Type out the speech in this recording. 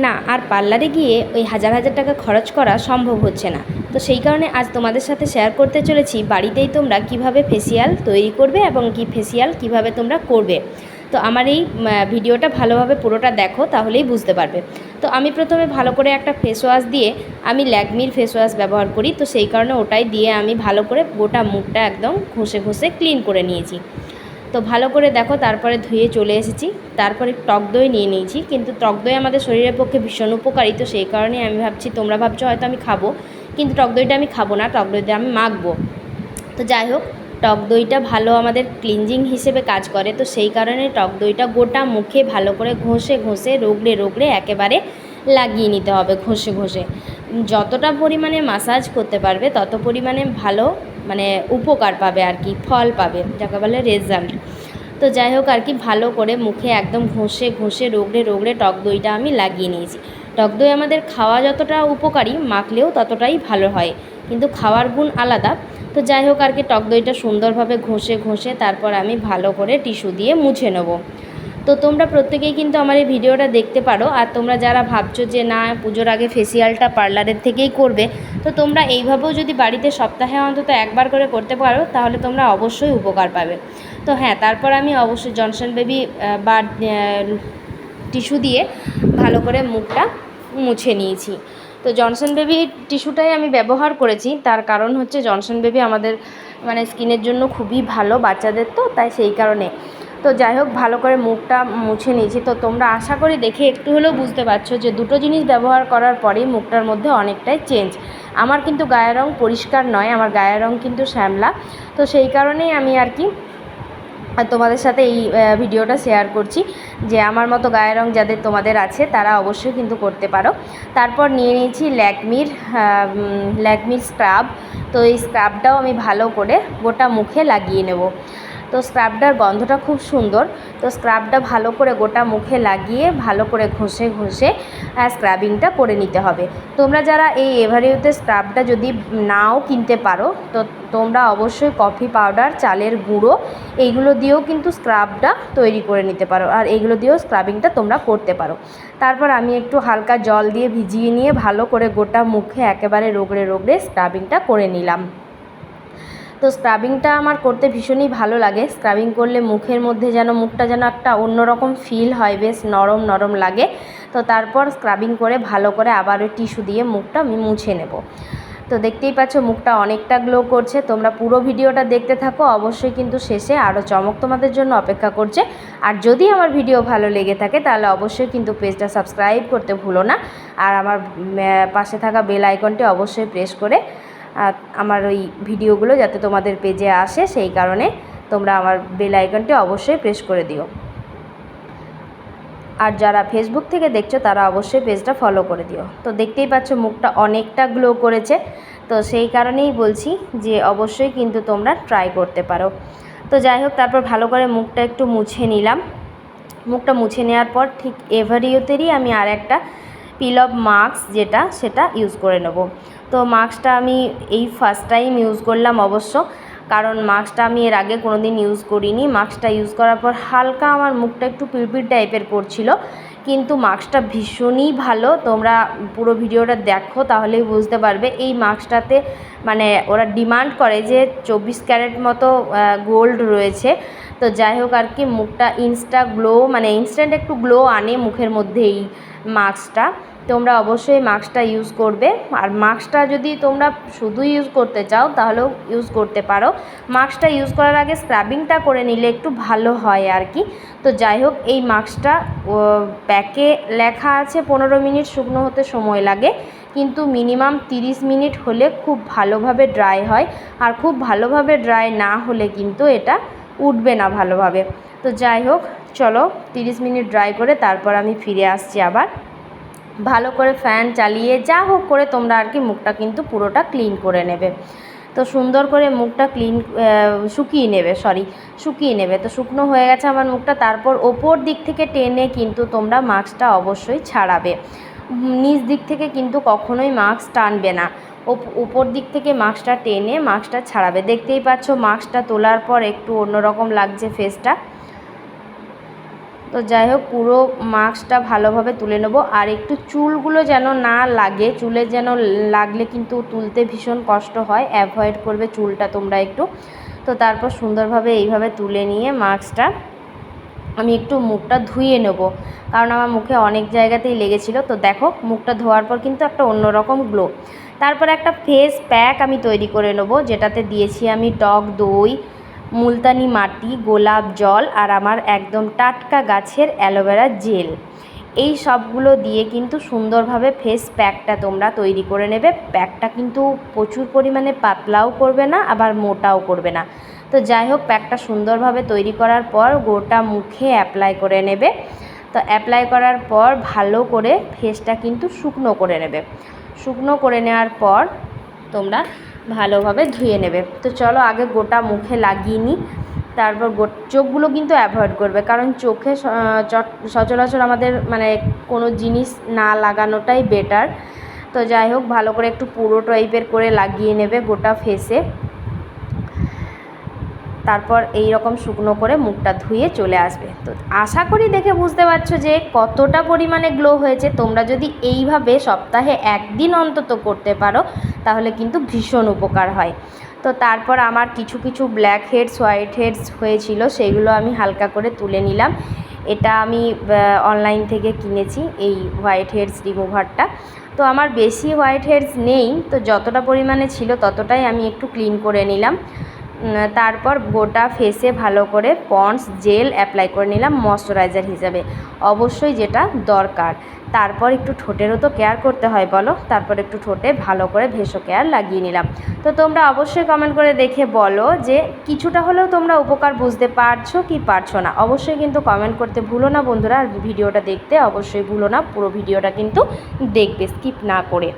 না আর পার্লারে গিয়ে ওই হাজার হাজার টাকা খরচ করা সম্ভব হচ্ছে না। তো সেই কারণে আজ তোমাদের সাথে শেয়ার করতে চলেছি বাড়িতেই তোমরা কিভাবে ফেসিয়াল তৈরি করবে এবং ফেসিয়াল কিভাবে তোমরা করবে। তো আমার এই ভিডিওটা ভালোভাবে পুরোটা দেখো, তাহলেই বুঝতে পারবে। তো আমি প্রথমে ভালো করে একটা ফেস ওয়াশ দিয়ে, আমি ল্যাকমির ফেস ওয়াশ ব্যবহার করি, তো সেই কারণে ওটাই দিয়ে আমি ভালো করে গোটা মুখটা একদম ঘষে ঘষে ক্লিন করে নিয়েছি। তো ভালো করে দেখো, তারপরে ধুয়ে চলে এসেছি। তারপরে টক দই নিয়ে নিয়েছি, কিন্তু টক দই আমাদের শরীরের পক্ষে ভীষণ উপকারী, তো সেই কারণে আমি ভাবছি, তোমরা ভাবছো হয়তো আমি খাবো, কিন্তু টক দইটা আমি খাবো না, টক দইটা আমি মাখবো। তো যাই হোক, টক দইটা ভালো আমাদের ক্লিনজিং হিসেবে কাজ করে, তো সেই কারণে টক দইটা গোটা মুখে ভালো করে ঘষে ঘষে রগড়ে রগড়ে একেবারে লাগিয়ে নিতে হবে। ঘষে ঘষে যতটা পরিমাণে মাসাজ করতে পারবে তত পরিমাণে ভালো মানে উপকার পাবে আর কি, ফল পাবে, যাকে বলে রেজাল্ট। তো যাই হোক আর কি, ভালো করে মুখে একদম ঘষে ঘষে রগড়ে রগড়ে টক দইটা আমি লাগিয়ে নিয়েছি। টক দই আমাদের খাওয়া যতটা উপকারী, মাখলেও ততটাই ভালো হয়, কিন্তু খাওয়ার গুণ আলাদা। তো যাই হোক আর কি, টক দইটা সুন্দরভাবে ঘষে ঘষে তারপর আমি ভালো করে টিস্যু দিয়ে মুছে নেব। তো তোমরা প্রত্যেকেই কিন্তু আমার এই ভিডিওটা দেখতে পারো। আর তোমরা যারা ভাবছো যে না পুজোর আগে ফেসিয়ালটা পার্লারের থেকেই করবে, তো তোমরা এইভাবেও যদি বাড়িতে সপ্তাহে অন্তত একবার করে করতে পারো, তাহলে তোমরা অবশ্যই উপকার পাবে। তো হ্যাঁ, তারপর আমি অবশ্যই জনসন বেবি বা টিস্যু দিয়ে ভালো করে মুখটা মুছে নিয়েছি। তো জনসন বেবি টিস্যুটাই আমি ব্যবহার করেছি, তার কারণ হচ্ছে জনসন বেবি আমাদের মানে স্কিনের জন্য খুবই ভালো, বাচ্চাদের, তো তাই সেই কারণে। তো যাই হোক, ভালো করে মুখটা মুছে নিয়েছি। তো তোমরা আশা করি দেখে একটু হলেও বুঝতে পারছো যে দুটো জিনিস ব্যবহার করার পরেই মুখটার মধ্যে অনেকটাই চেঞ্জ। আমার কিন্তু গায়ের রং পরিষ্কার নয়, আমার গায়ের রং কিন্তু শ্যামলা, তো সেই কারণেই আমি আর কি তোমাদের সাথে এই ভিডিওটা শেয়ার করছি যে আমার মতো গায়ের রং যাদের তোমাদের আছে তারা অবশ্যই কিন্তু করতে পারো। তারপর নিয়ে নিয়েছি ল্যাকমির স্ক্রাব। তো এই স্ক্রাবটাও আমি ভালো করে গোটা মুখে লাগিয়ে নেব। তো স্ক্রাবটার গন্ধটা খুব সুন্দর। তো স্ক্রাবটা ভালো করে গোটা মুখে লাগিয়ে ভালো করে ঘষে ঘষে স্ক্রাবিংটা করে নিতে হবে। তোমরা যারা এই এভারিউতে স্ক্রাবটা যদি নাও কিনতে পারো, তো তোমরা অবশ্যই কফি পাউডার, চালের গুঁড়ো, এইগুলো দিয়েও কিন্তু স্ক্রাবটা তৈরি করে নিতে পারো, আর এইগুলো দিয়েও স্ক্রাবিংটা তোমরা করতে পারো। তারপর আমি একটু হালকা জল দিয়ে ভিজিয়ে নিয়ে ভালো করে গোটা মুখে একেবারে রগড়ে রগড়ে স্ক্রাবিংটা করে নিলাম। তো স্ক্রাবিংটা আমার করতে ভীষণই ভালো লাগে। স্ক্রাবিং করলে মুখের মধ্যে যেন মুখটা যেন একটা অন্যরকম ফিল হয়, বেশ নরম নরম লাগে। তো তারপর স্ক্রাবিং করে ভালো করে আবার ওই টিস্যু দিয়ে মুখটা আমি মুছে নেব। তো দেখতেই পাচ্ছ মুখটা অনেকটা গ্লো করছে। তোমরা পুরো ভিডিওটা দেখতে থাকো, অবশ্যই কিন্তু শেষে আরও চমক তোমাদের জন্য অপেক্ষা করছে। আর যদি আমার ভিডিও ভালো লেগে থাকে তাহলে অবশ্যই কিন্তু পেজটা সাবস্ক্রাইব করতে ভুলো না, আর আমার পাশে থাকা বেল আইকনটি অবশ্যই প্রেস করে আমার ওই ভিডিওগুলো যাতে তোমাদের পেজে আসে, সেই কারণে তোমরা আমার বেল আইকনটি অবশ্যই প্রেস করে দিও। আর যারা ফেসবুক থেকে দেখছো তারা অবশ্যই পেজটা ফলো করে দিও। তো দেখতেই পাচ্ছ মুখটা অনেকটা গ্লো করেছে, তো সেই কারণেই বলছি যে অবশ্যই কিন্তু তোমরা ট্রাই করতে পারো। তো যাই হোক, তারপর ভালো করে মুখটা একটু মুছে নিলাম। মুখটা মুছে নেওয়ার পর ঠিক এভারিওতেরই আমি আর একটা পিল অফ মাস্ক সেটা ইউজ করে নেব। তো মাস্কটা আমি এই ফার্স্ট টাইম ইউজ করলাম অবশ্য, কারণ মাস্কটা আমি এর আগে কোনো দিন ইউজ করিনি। মাস্কটা ইউজ করার পর হালকা আমার মুখটা একটু পিরপির টাইপের করছিল, কিন্তু মাস্কটা ভীষণই ভালো। তোমরা পুরো ভিডিওটা দেখো তাহলেই বুঝতে পারবে। এই মাস্কটাতে মানে ওরা ডিমান্ড করে যে 24 ক্যারেট মতো গোল্ড রয়েছে। তো যাই হোক আর কি, মুখটা ইনস্ট্যান্ট একটু গ্লো আনে মুখের মধ্যে এই মাস্কটা। তোমরা অবশ্যই মাস্কটা ইউজ করবে। আর মাস্কটা যদি তোমরা শুধু ইউজ করতে চাও তাহলেও ইউজ করতে পারো। মাস্কটা ইউজ করার আগে স্ক্রাবিংটা করে নিলে একটু ভালো হয় আর কি। তো যাই হোক, এই মাস্কটা প্যাকে লেখা আছে 15 মিনিট শুকনো হতে সময় লাগে, কিন্তু মিনিমাম 30 মিনিট হলে খুব ভালোভাবে ড্রাই হয়। আর খুব ভালোভাবে ড্রাই না হলে কিন্তু এটা উঠবে না ভালোভাবে। তো যাই হোক, চলো 30 মিনিট ড্রাই করে তারপর আমি ফিরে আসছি আবার। ভালো করে ফ্যান চালিয়ে যা হোক করে তোমরা আর কি মুখটা কিন্তু পুরোটা ক্লিন করে নেবে। তো সুন্দর করে মুখটা শুকিয়ে নেবে। তো শুকনো হয়ে গেছে আমার মুখটা। তারপর ওপর দিক থেকে টেনে কিন্তু তোমরা মাস্কটা অবশ্যই ছাড়াবে। নিচ দিক থেকে কিন্তু কখনোই মাস্ক টানবে না, উপর দিক থেকে মাস্কটা টেনে মাস্কটা ছাড়াবে। দেখতেই পাচ্ছ মাস্কটা তোলার পর একটু অন্যরকম লাগছে ফেসটা। তো যাই হোক পুরো মাস্কটা ভালোভাবে তুলে নেব। আর একটু চুলগুলো যেন না লাগে, চুলে যেন লাগলে কিন্তু তুলতে ভীষণ কষ্ট হয়, অ্যাভয়েড করবে চুলটা তোমরা একটু। তো তারপর সুন্দরভাবে এইভাবে তুলে নিয়ে মাস্কটা আমি একটু মুখটা ধুয়ে নেব, কারণ আমার মুখে অনেক জায়গাতেই লেগেছিল। তো দেখো মুখটা ধোয়ার পর কিন্তু একটা অন্যরকম গ্লো। তারপর একটা ফেস প্যাক আমি তৈরি করে নেব, যেটাতে দিয়েছি আমি টক দই, মুলতানি মাটি, গোলাপ জল আর আমার একদম টাটকা গাছের অ্যালোভেরা জেল। এই সবগুলো দিয়ে কিন্তু সুন্দরভাবে ফেস প্যাকটা তোমরা তৈরি করে নেবে। প্যাকটা কিন্তু প্রচুর পরিমাণে পাতলাও করবে না, আবার মোটাও করবে না। তো যাই হোক প্যাকটা সুন্দরভাবে তৈরি করার পর গোটা মুখে অ্যাপ্লাই করে নেবে। তো অ্যাপ্লাই করার পর ভালো করে ফেসটা কিন্তু শুকনো করে নেবে। শুকনো করে নেওয়ার পর তোমরা ভালোভাবে ধুয়ে নেবে। তো চলো আগে গোটা মুখে লাগিয়ে নিই, তারপর চোখগুলো কিন্তু অ্যাভয়েড করবে, কারণ চোখে সচরাচর আমাদের মানে কোনো জিনিস না লাগানোটাই বেটার। তো যাই হোক ভালো করে একটু পুরো টাইপের করে লাগিয়ে নেবে গোটা ফেসে। তারপর এই রকম শুকনো করে মুখটা ধুয়ে চলে আসবে। তো আশা করি দেখে বুঝতে পারছো যে কতটা পরিমাণে গ্লো হয়েছে। তোমরা যদি এইভাবে সপ্তাহে একদিন অন্তত করতে পারো তাহলে কিন্তু ভীষণ উপকার হয়। তো তারপর আমার কিছু কিছু ব্ল্যাক হেডস হোয়াইট হেডস হয়েছিল, সেইগুলো আমি হালকা করে তুলে নিলাম। এটা আমি অনলাইন থেকে কিনেছি এই হোয়াইট হেডস রিমুভারটা। তো আমার বেশি হোয়াইট হেডস নেই, তো যতটা পরিমাণে ছিল ততটাই আমি একটু ক্লিন করে নিলাম। তারপর গোটা ফেসে ভালো করে পন্ডস জেল অ্যাপ্লাই করে নিলাম ময়শ্চারাইজার হিসাবে, অবশ্যই যেটা দরকার। তারপর একটু ঠোঁটেরও তো কেয়ার করতে হয় বলো, তারপর একটু ঠোঁটে ভালো করে ভেষো কেয়ার লাগিয়ে নিলাম। তো তোমরা অবশ্যই কমেন্ট করে দেখে বলো যে কিছুটা হলেও তোমরা উপকার বুঝতে পারছো কি পারছো না। অবশ্যই কিন্তু কমেন্ট করতে ভুলো না বন্ধুরা, আর ভিডিওটা দেখতে অবশ্যই ভুলো না, পুরো ভিডিওটা কিন্তু দেখবে স্কিপ না করে।